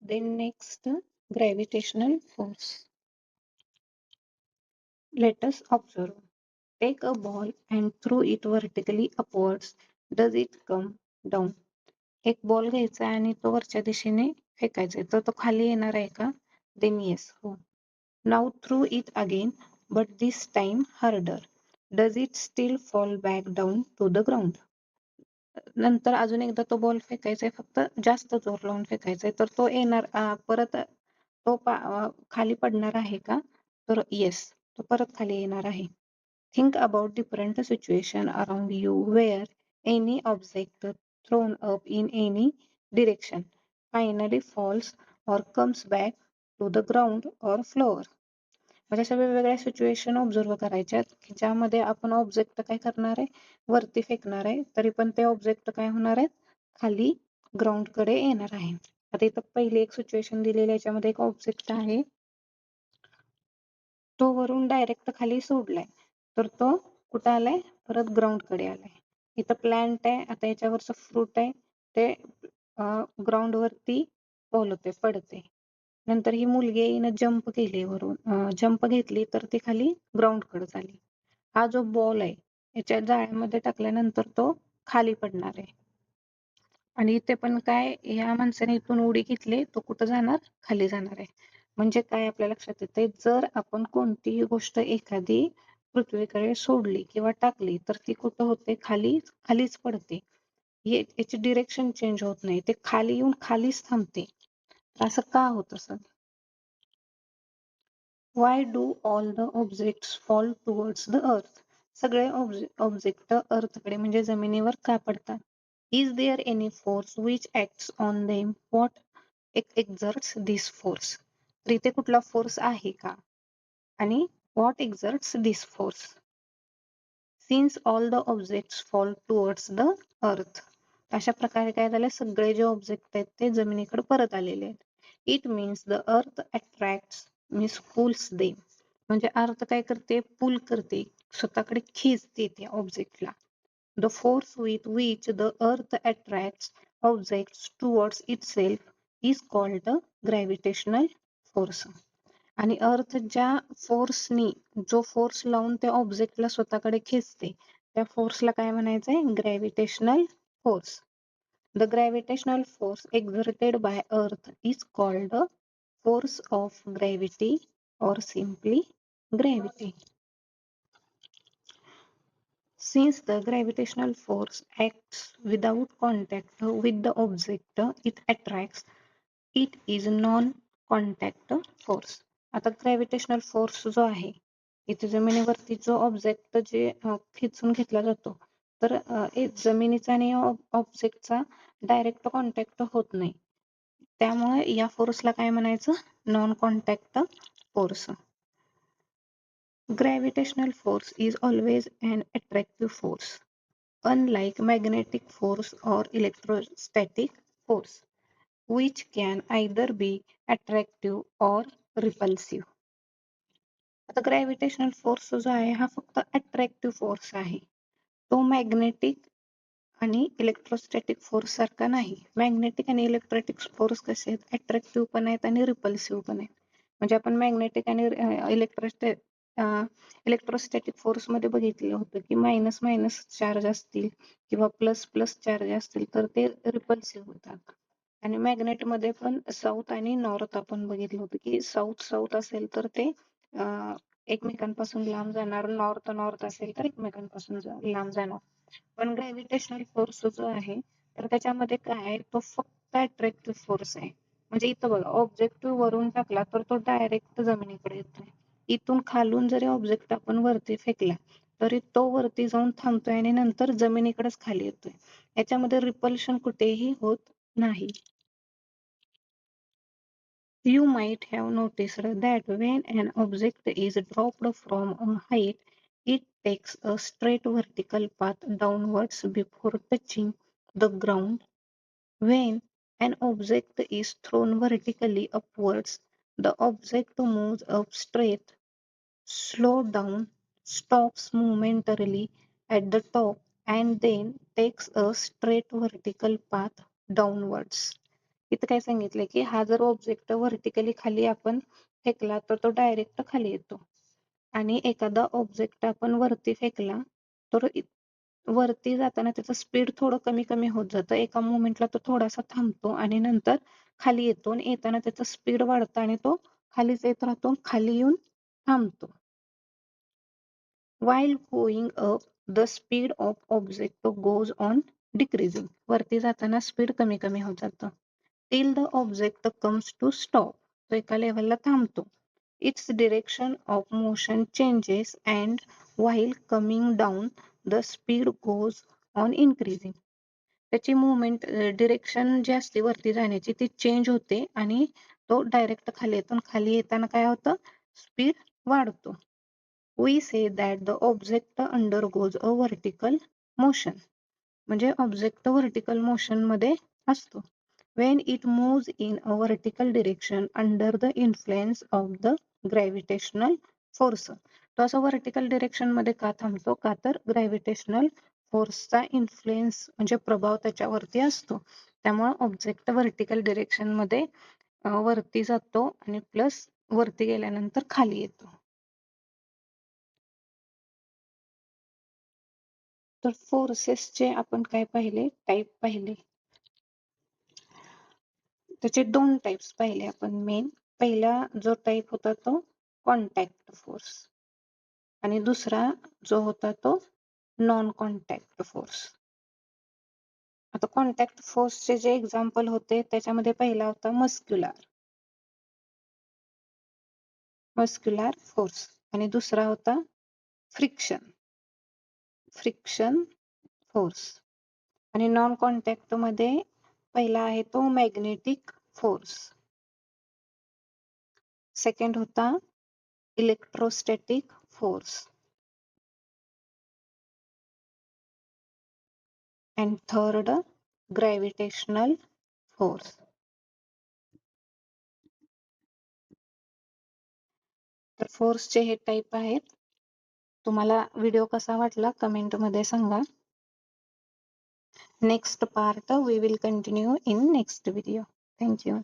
Then next, gravitational force. Let us observe. Take a ball and throw it vertically upwards. Does it come down? एक ball घ्यायचा आणि तो वरच्या दिशेने फेकायचा तर तो खाली येणार आहे का? Then yes. हो. Now throw it again, but this time harder. Does it still fall back down to the ground? नंतर अजून एकदा तो बॉल फेकायचा आहे, फक्त जास्त जोर लावून फेकायचा आहे, तर तो येणार परत तो खाली पडणार आहे का? तर येस, तो परत खाली येणार आहे. Think about different situation around you where any object thrown up in any direction finally falls or comes back to the ground or floor. म्हणजे अशा वेगवेगळ्या सिच्युएशन ऑब्झर्व करायच्या की ज्यामध्ये आपण ऑब्जेक्ट काय करणार आहे, वरती फेकणार आहे, तरी पण ते ऑब्जेक्ट काय होणार आहे, खाली ग्राउंड कडे येणार आहे. आता इथं पहिली एक सिच्युएशन दिलेली आहे, याच्यामध्ये एक ऑब्जेक्ट आहे, तो वरून डायरेक्ट खाली सोडलाय, तर तो कुठं आलाय, परत ग्राउंड कडे आलाय. इथं प्लांट आहे, आता याच्यावरचं फ्रूट आहे, ते ग्राउंड वरती पोलते, पडते. नंतर ही मुलगी हिनं जंप केली वरून, जंप घेतली तर ती खाली ग्राउंड कडे झाली. हा जो बॉल आहे याच्या जाळ्यामध्ये टाकल्यानंतर तो खाली पडणार आहे. आणि इथे पण काय, या माणसाने इथून उडी घेतली, तो कुठं जाणार, खाली जाणार आहे. म्हणजे काय आपल्या लक्षात येते, जर आपण कोणतीही गोष्ट एखादी पृथ्वीकडे सोडली किंवा टाकली तर ती कुठं होते, खालीच पडते. याची डिरेक्शन चेंज होत नाही, ते खाली येऊन खालीच थांबते. असं का होत असं? Why do all the objects fall towards the earth? सगळे ऑब्जेक्ट अर्थकडे म्हणजे जमिनीवर का पडतात? Is there any force which acts on them? What exerts this force? तर इथे कुठला फोर्स आहे का? आणि what exerts this force? Since all the objects fall towards the earth. अशा प्रकारे काय झालं, सगळे जे ऑब्जेक्ट आहेत ते जमिनीकडे परत आलेले आहेत. It means the earth attracts means pulls them. म्हणजे अर्थ काय करते, पुल करते, स्वतःकडे खीचते त्या ऑब्जेक्टला. The force with which the earth attracts objects towards itself is called the gravitational force. आणि अर्थ ज्या फोर्सनी, जो फोर्स लावून त्या ऑब्जेक्टला स्वतःकडे खेचते, त्या फोर्सला काय म्हणायचंय, gravitational force. The gravitational force exerted by earth is called the force of gravity or simply gravity. Since the gravitational force acts without contact with the object it attracts, it is non-contact force. आता gravitational force जो आहे, इथे जमिनीवरती जो object जे खेचून घेतला जातो, तर जमिनीचा आणि ऑब्जेक्टचा डायरेक्ट कॉन्टॅक्ट होत नाही, त्यामुळे या फोर्सला काय म्हणायचं, non contact force. Gravitational force is always an attractive force, unlike magnetic force or electrostatic force, which can either be attractive or repulsive. आता ग्रॅव्हिटेशनल फोर्स जो आहे हा फक्त अट्रॅक्टिव्ह फोर्स आहे, तो मॅग्नेटिक आणि इलेक्ट्रोस्टॅटिक फोर्स सारखा नाही. मॅग्नेटिक आणि इलेक्ट्रोस्टॅटिक फोर्स कसे आहेत, अट्रॅक्टिव्ह पण आहेत आणि रिपल्सिव्ह पण आहेत. म्हणजे आपण मॅग्नेटिक आणि इलेक्ट्रोस्टॅटिक फोर्स मध्ये बघितलं होतं की मायनस मायनस चार्ज असतील किंवा प्लस प्लस चार्ज असतील तर ते रिपल्सिव्ह होतात. आणि मॅग्नेट मध्ये पण साऊथ आणि नॉर्थ आपण बघितलं होतं की साऊथ साऊथ असेल तर ते एकमेकांपासून लांब जाणार, नॉर्थ नॉर्थ असेल तर एकमेकांपासून लांब जाणार. पण ग्रॅव्हिटेशनल फोर्स जो आहे तर त्याच्यामध्ये काय आहे, तो फक्त अट्रॅक्टिव्ह फोर्स आहे. म्हणजे इथं बघा, ऑब्जेक्टिव्ह वरून टाकला तर तो डायरेक्ट जमिनीकडे येतोय. इथून खालून जरी ऑब्जेक्ट आपण वरती फेकला तरी तो वरती जाऊन थांबतोय आणि नंतर जमिनीकडेच खाली येतोय. याच्यामध्ये रिपल्शन कुठेही होत नाही. You might have noticed that when an object is dropped from a height, it takes a straight vertical path downwards before touching the ground. When an object is thrown vertically upwards, the object moves up straight, slows down, stops momentarily at the top, and then takes a straight vertical path downwards. इथं काय सांगितलंय की हा जर object vertically खाली आपण फेकला तर तो डायरेक्ट खाली येतो, आणि एखादा ऑब्जेक्ट आपण वरती फेकला तर वरती जाताना त्याचं स्पीड थोडं कमी कमी होत जातं. एका मोमेंटला तो थोडासा थांबतो आणि नंतर खाली येतो, आणि येताना त्याचं स्पीड वाढतं आणि तो खालीच येत राहतो, खाली येऊन थांबतो. While going up, the speed of object goes on decreasing. वरती जाताना स्पीड कमी कमी होत जातं. Till the object comes to stop. तो एका लेवलला थांबतो. Its direction of motion changes, and while coming down, the speed goes on increasing. त्याची मुवमेंट डिरेक्शन जी असते वरती जाण्याची ती चेंज होते आणि तो डायरेक्ट खाली येतो, आणि खाली येताना काय होतं, स्पीड वाढतो. We say that the object undergoes a vertical motion. म्हणजे ऑब्जेक्ट व्हर्टिकल मोशन मध्ये असतो. When it moves in a vertical direction under the influence of the gravitational force. तो असं व्हर्टिकल डिरेक्शन मध्ये का थांबतो, का तर ग्रॅव्हिटेशनल फोर्सचा इन्फ्लुएन्स म्हणजे प्रभाव त्याच्यावरती असतो. त्यामुळे ऑब्जेक्ट व्हर्टिकल डिरेक्शन मध्ये वरती जातो आणि प्लस वरती गेल्यानंतर खाली येतो. तर फोर्सेसचे आपण काय पाहिले, टाईप पाहिले. त्याचे 2 टाइप्स पाहिले आपण मेन. पहिला जो टाइप होता तो कॉन्टॅक्ट फोर्स, आणि दुसरा जो होता तो नॉन कॉन्टॅक्ट फोर्स. आता कॉन्टॅक्ट फोर्सचे जे एक्झाम्पल होते त्याच्यामध्ये पहिला होता मस्क्युलर फोर्स, आणि दुसरा होता फ्रिक्शन फोर्स. आणि नॉन कॉन्टॅक्ट मध्ये पहिला आहे तो मॅग्नेटिक फोर्स, सेकंड होता electrostatic force, and third gravitational force. तर फोर्सचे हे टाइप आहेत. तुम्हाला व्हिडिओ कसा वाटला कमेंट मध्ये सांगा. Next part we will continue in next video. Thank you.